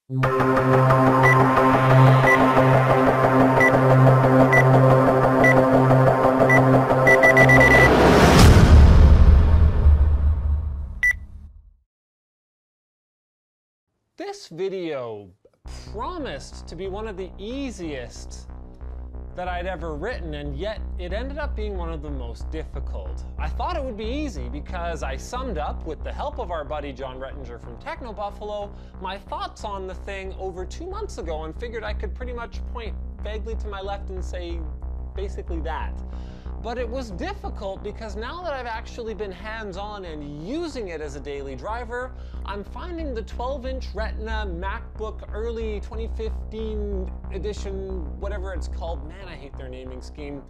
This video promised to be one of the easiest that I'd ever written, and yet it ended up being one of the most difficult. I thought it would be easy because I summed up, with the help of our buddy John Rettinger from Techno Buffalo, my thoughts on the thing over 2 months ago, and figured I could pretty much point vaguely to my left and say basically that. But it was difficult because now that I've actually been hands-on and using it as a daily driver, I'm finding the 12-inch Retina MacBook early 2015 edition, whatever it's called, man, I hate their naming scheme,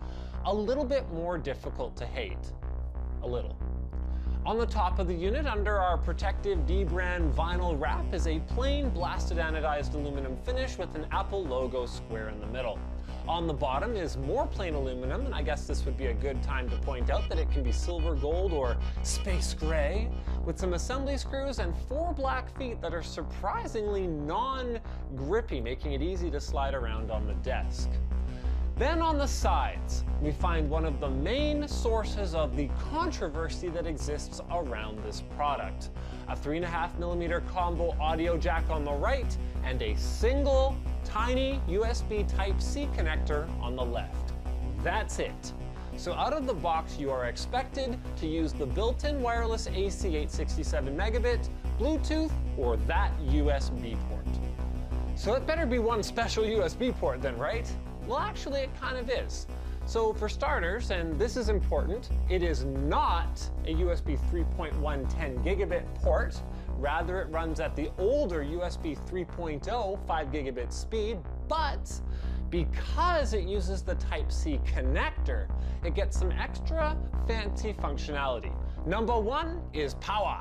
a little bit more difficult to hate. A little. On the top of the unit, under our protective D-brand vinyl wrap, is a plain blasted anodized aluminum finish with an Apple logo square in the middle. On the bottom is more plain aluminum, and I guess this would be a good time to point out that it can be silver gold or space gray, with some assembly screws and 4 black feet that are surprisingly non-grippy, making it easy to slide around on the desk. Then on the sides, we find one of the main sources of the controversy that exists around this product. A 3.5mm combo audio jack on the right, and a single tiny USB Type-C connector on the left. That's it. So out of the box, you are expected to use the built-in wireless AC 867 megabit, Bluetooth, or that USB port. So it better be one special USB port then, right? Well, actually, it kind of is. So for starters, and this is important, it is not a USB 3.1 10 gigabit port. Rather, it runs at the older USB 3.0 5 gigabit speed, but because it uses the Type-C connector, it gets some extra fancy functionality. Number one is power.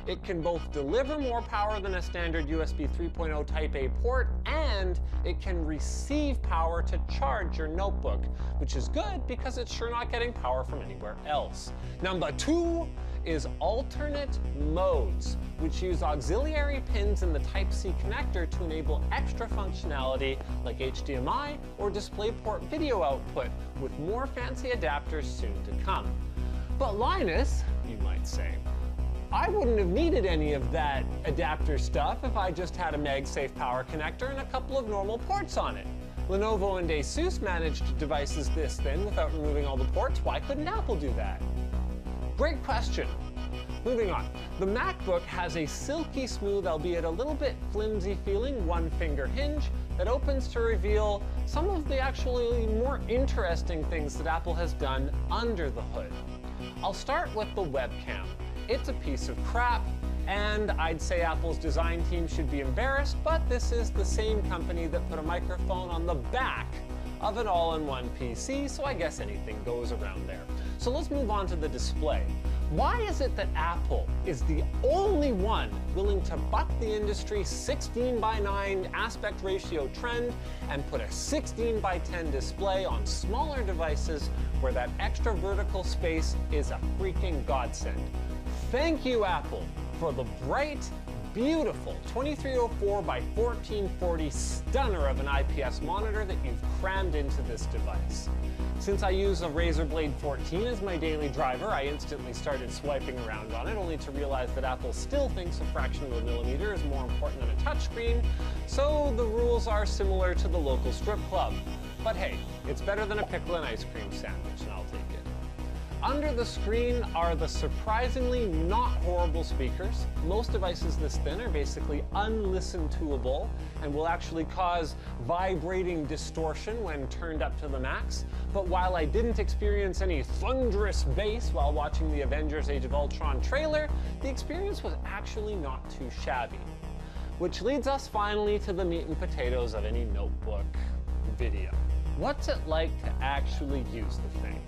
It can both deliver more power than a standard USB 3.0 Type A port, and it can receive power to charge your notebook, which is good because it's sure not getting power from anywhere else. Number two is alternate modes, which use auxiliary pins in the Type-C connector to enable extra functionality like HDMI or DisplayPort video output, with more fancy adapters soon to come. But Linus, you might say, I wouldn't have needed any of that adapter stuff if I just had a MagSafe power connector and a couple of normal ports on it. Lenovo and ASUS managed devices this thin without removing all the ports. Why couldn't Apple do that? Great question. Moving on. The MacBook has a silky smooth, albeit a little bit flimsy feeling, one-finger hinge that opens to reveal some of the actually more interesting things that Apple has done under the hood. I'll start with the webcam. It's a piece of crap, and I'd say Apple's design team should be embarrassed, but this is the same company that put a microphone on the back of an all-in-one PC, so I guess anything goes around there. So let's move on to the display. Why is it that Apple is the only one willing to buck the industry's 16:9 aspect ratio trend and put a 16:10 display on smaller devices where that extra vertical space is a freaking godsend? Thank you, Apple, for the bright, beautiful 2304 by 1440 stunner of an IPS monitor that you've crammed into this device. Since I use a Razer Blade 14 as my daily driver, I instantly started swiping around on it, only to realize that Apple still thinks a fraction of a millimeter is more important than a touchscreen, so the rules are similar to the local strip club. But hey, it's better than a pickle and ice cream sandwich, and I'll take it. Under the screen are the surprisingly not horrible speakers. Most devices this thin are basically unlisten-toable and will actually cause vibrating distortion when turned up to the max. But while I didn't experience any thunderous bass while watching the Avengers Age of Ultron trailer, the experience was actually not too shabby. Which leads us finally to the meat and potatoes of any notebook video. What's it like to actually use the thing?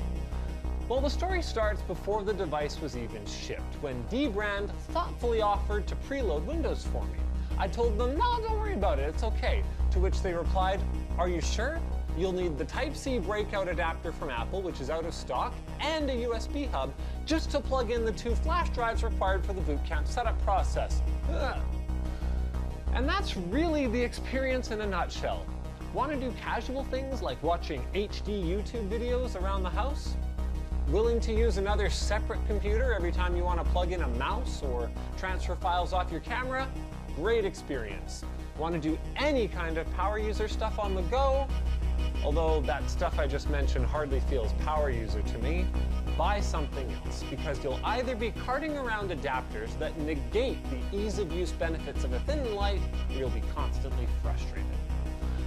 Well, the story starts before the device was even shipped, when D-Brand thoughtfully offered to preload Windows for me. I told them, no, don't worry about it, it's okay. To which they replied, are you sure? You'll need the Type-C breakout adapter from Apple, which is out of stock, and a USB hub, just to plug in the 2 flash drives required for the boot camp setup process. Ugh. And that's really the experience in a nutshell. Want to do casual things like watching HD YouTube videos around the house? Willing to use another separate computer every time you want to plug in a mouse or transfer files off your camera? Great experience. Want to do any kind of power user stuff on the go? Although that stuff I just mentioned hardly feels power user to me. Buy something else, because you'll either be carting around adapters that negate the ease of use benefits of a thin light, or you'll be constantly frustrated.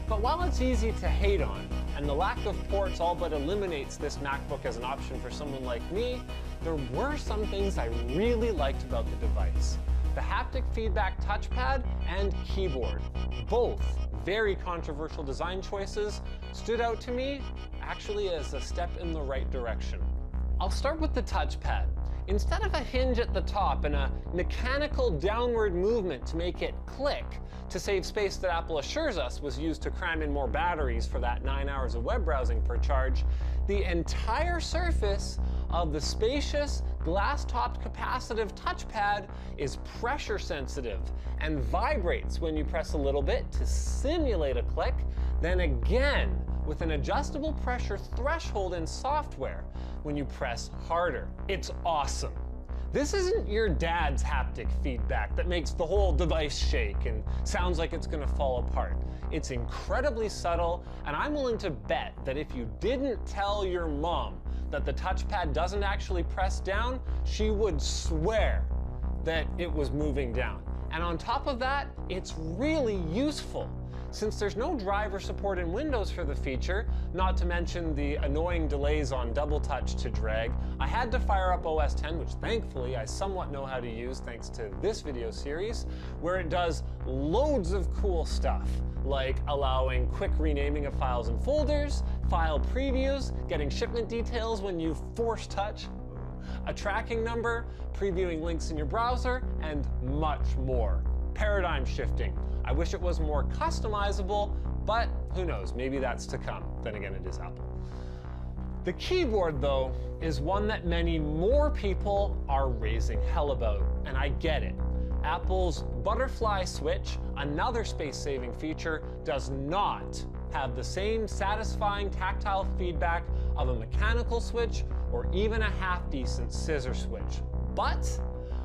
But while it's easy to hate on, and the lack of ports all but eliminates this MacBook as an option for someone like me, there were some things I really liked about the device. The haptic feedback touchpad and keyboard, both very controversial design choices, stood out to me actually as a step in the right direction. I'll start with the touchpad. Instead of a hinge at the top and a mechanical downward movement to make it click to save space that Apple assures us was used to cram in more batteries for that 9 hours of web browsing per charge, the entire surface of the spacious glass-topped capacitive touchpad is pressure sensitive and vibrates when you press a little bit to simulate a click, then again with an adjustable pressure threshold in software when you press harder. It's awesome. This isn't your dad's haptic feedback that makes the whole device shake and sounds like it's gonna fall apart. It's incredibly subtle, and I'm willing to bet that if you didn't tell your mom that the touchpad doesn't actually press down, she would swear that it was moving down. And on top of that, it's really useful. Since there's no driver support in Windows for the feature, not to mention the annoying delays on double touch to drag, I had to fire up OS X, which thankfully I somewhat know how to use thanks to this video series, where it does loads of cool stuff, like allowing quick renaming of files and folders, file previews, getting shipment details when you force touch, a tracking number, previewing links in your browser, and much more. Paradigm shifting. I wish it was more customizable, but who knows, maybe that's to come. Then again, it is Apple. The keyboard, though, is one that many more people are raising hell about, and I get it. Apple's butterfly switch, another space-saving feature, does not have the same satisfying tactile feedback of a mechanical switch or even a half-decent scissor switch. But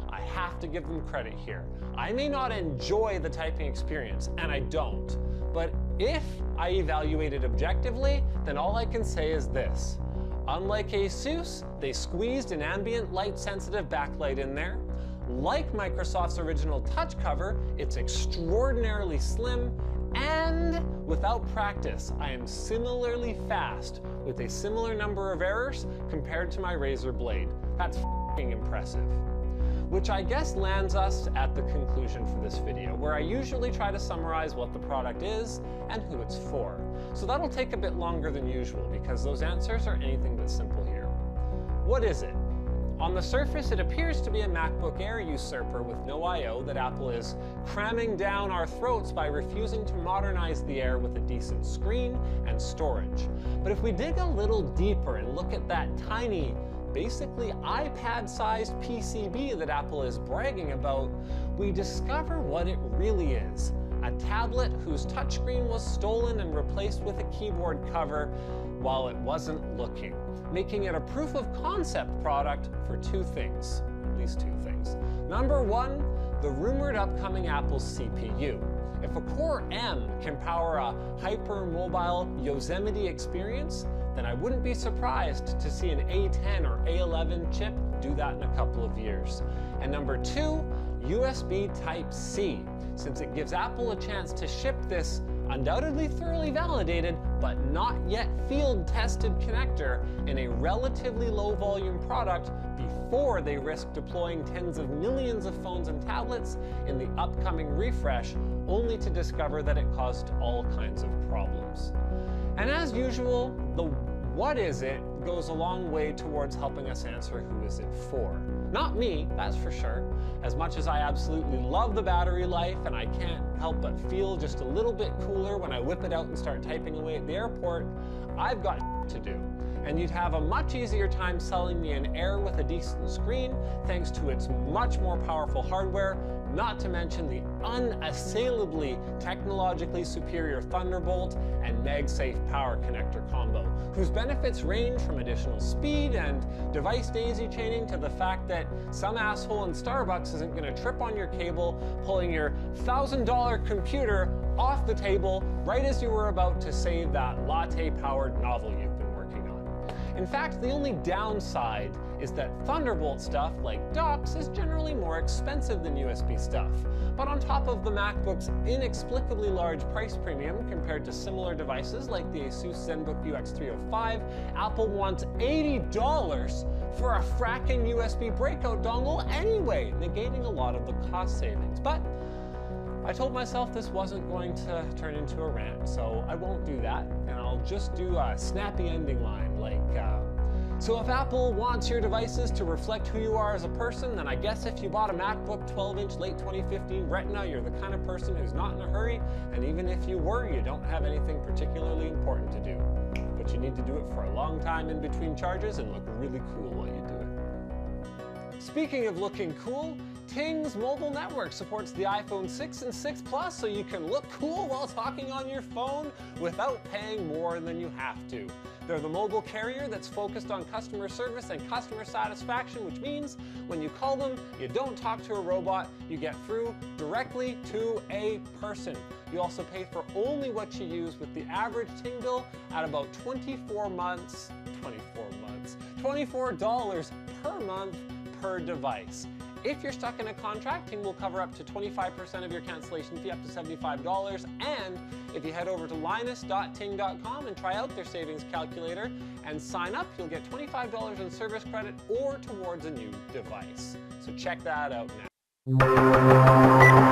I have to give them credit here. I may not enjoy the typing experience, and I don't, but if I evaluate it objectively, then all I can say is this. Unlike Asus, they squeezed an ambient light-sensitive backlight in there. Like Microsoft's original touch cover, it's extraordinarily slim, and without practice, I am similarly fast with a similar number of errors compared to my Razer Blade. That's f***ing impressive. Which I guess lands us at the conclusion for this video, where I usually try to summarize what the product is and who it's for. So that'll take a bit longer than usual because those answers are anything but simple here. What is it? On the surface, it appears to be a MacBook Air usurper with no I/O that Apple is cramming down our throats by refusing to modernize the Air with a decent screen and storage. But if we dig a little deeper and look at that tiny, basically iPad-sized PCB that Apple is bragging about, we discover what it really is. A tablet whose touchscreen was stolen and replaced with a keyboard cover while it wasn't looking, making it a proof of concept product for two things, at least two things. Number one, the rumored upcoming Apple CPU. If a Core M can power a hyper-mobile Yosemite experience, then I wouldn't be surprised to see an A10 or A11 chip do that in a couple of years. And number two, USB Type-C, since it gives Apple a chance to ship this undoubtedly thoroughly validated but not yet field-tested connector in a relatively low-volume product before they risk deploying tens of millions of phones and tablets in the upcoming refresh, only to discover that it caused all kinds of problems. And as usual, the what is it goes a long way towards helping us answer who is it for. Not me, that's for sure. As much as I absolutely love the battery life and I can't help but feel just a little bit cooler when I whip it out and start typing away at the airport, I've got to do. And you'd have a much easier time selling me an Air with a decent screen thanks to its much more powerful hardware, not to mention the unassailably technologically superior Thunderbolt and MagSafe power connector combo, whose benefits range from additional speed and device daisy chaining to the fact that some asshole in Starbucks isn't going to trip on your cable pulling your $1,000 computer off the table right as you were about to save that latte-powered novel you've been working on. In fact, the only downside is that Thunderbolt stuff, like docks, is generally more expensive than USB stuff. But on top of the MacBook's inexplicably large price premium compared to similar devices like the Asus ZenBook UX305, Apple wants $80 for a fracking USB breakout dongle anyway, negating a lot of the cost savings. But I told myself this wasn't going to turn into a rant, so I won't do that, and I'll just do a snappy ending line like, so if Apple wants your devices to reflect who you are as a person, then I guess if you bought a MacBook 12-inch late 2015 Retina, you're the kind of person who's not in a hurry, and even if you were, you don't have anything particularly important to do. But you need to do it for a long time in between charges and look really cool while you do it. Speaking of looking cool, Ting's mobile network supports the iPhone 6 and 6 Plus, so you can look cool while talking on your phone without paying more than you have to. They're the mobile carrier that's focused on customer service and customer satisfaction, which means when you call them, you don't talk to a robot, you get through directly to a person. You also pay for only what you use, with the average Ting bill at about $24 per month per device. If you're stuck in a contract, Ting will cover up to 25% of your cancellation fee, up to $75. And if you head over to linus.ting.com and try out their savings calculator and sign up, you'll get $25 in service credit or towards a new device. So check that out now.